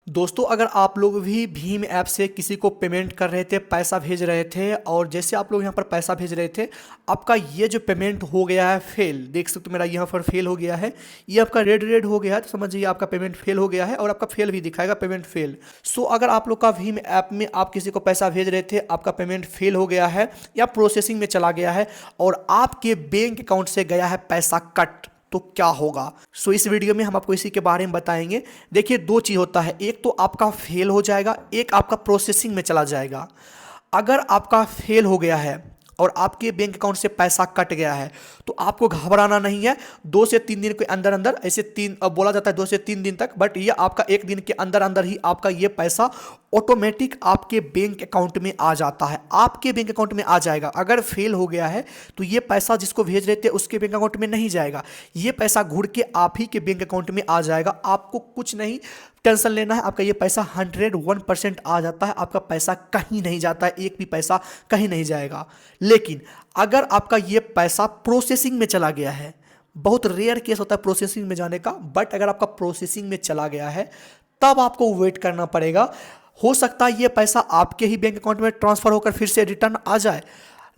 दोस्तों, अगर आप लोग भी भीम ऐप से किसी को पेमेंट कर रहे थे, पैसा भेज रहे थे और जैसे आप लोग यहाँ पर पैसा भेज रहे थे, आपका ये जो पेमेंट हो गया है फेल, देख सकते हो मेरा यहाँ पर फेल हो गया है, ये आपका रेड रेड हो गया है, तो समझिए आपका पेमेंट फेल हो गया है और आपका फेल भी दिखाएगा पेमेंट फेल। सो अगर आप लोग का भीम ऐप में आप किसी को पैसा भेज रहे थे, आपका पेमेंट फेल हो गया है या प्रोसेसिंग में चला गया है और आपके बैंक अकाउंट से गया है पैसा कट, तो क्या होगा। सो इस वीडियो में हम आपको इसी के बारे में बताएंगे। देखिए, दो चीज होता है, एक तो आपका फेल हो जाएगा, एक आपका प्रोसेसिंग में चला जाएगा। अगर आपका फेल हो गया है और आपके बैंक अकाउंट से पैसा कट गया है तो आपको घबराना नहीं है। 2 से 3 दिन के अंदर अंदर, ऐसे तीन अब बोला जाता है 2 से 3 दिन तक, बट ये आपका 1 दिन के अंदर अंदर ही आपका ये पैसा ऑटोमेटिक आपके बैंक अकाउंट में आ जाता है, आपके बैंक अकाउंट में आ जाएगा। अगर फेल हो गया है तो ये पैसा जिसको भेज रहे थे उसके बैंक अकाउंट में नहीं जाएगा, ये पैसा घुड़ के आप ही के बैंक अकाउंट में आ जाएगा। आपको कुछ नहीं टेंशन लेना है, आपका ये पैसा 101% आ जाता है, आपका पैसा कहीं नहीं जाता है, एक भी पैसा कहीं नहीं जाएगा। लेकिन अगर आपका ये पैसा प्रोसेसिंग में चला गया है, बहुत रेयर केस होता है प्रोसेसिंग में जाने का, बट अगर आपका प्रोसेसिंग में चला गया है तब आपको वेट करना पड़ेगा। हो सकता है ये पैसा आपके ही बैंक अकाउंट में ट्रांसफर होकर फिर से रिटर्न आ जाए,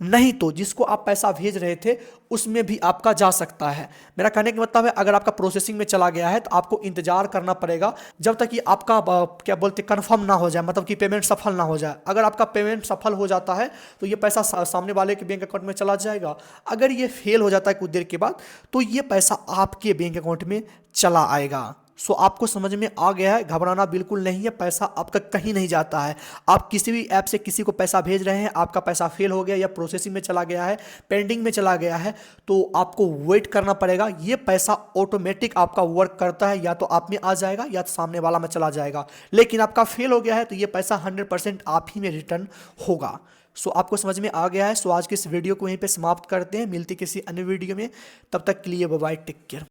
नहीं तो जिसको आप पैसा भेज रहे थे उसमें भी आपका जा सकता है। मेरा कहने का मतलब है, अगर आपका प्रोसेसिंग में चला गया है तो आपको इंतजार करना पड़ेगा जब तक कि आपका क्या बोलते कंफर्म ना हो जाए, मतलब कि पेमेंट सफल ना हो जाए। अगर आपका पेमेंट सफल हो जाता है तो ये पैसा सामने वाले के बैंक अकाउंट में चला जाएगा। अगर ये फेल हो जाता है कुछ देर के बाद तो ये पैसा आपके बैंक अकाउंट में चला आएगा। सो आपको समझ में आ गया है, घबराना बिल्कुल नहीं है, पैसा आपका कहीं नहीं जाता है। आप किसी भी ऐप से किसी को पैसा भेज रहे हैं, आपका पैसा फेल हो गया या प्रोसेसिंग में चला गया है, पेंडिंग में चला गया है, तो आपको वेट करना पड़ेगा। ये पैसा ऑटोमेटिक आपका वर्क करता है, या तो आप में आ जाएगा या तो सामने वाला में चला जाएगा। लेकिन आपका फेल हो गया है तो ये पैसा 100% आप ही में रिटर्न होगा। सो आपको समझ में आ गया है। सो आज की इस वीडियो को यहीं पे समाप्त करते हैं, मिलती किसी अन्य वीडियो में, तब तक के लिए बाय बाय, टेक केयर।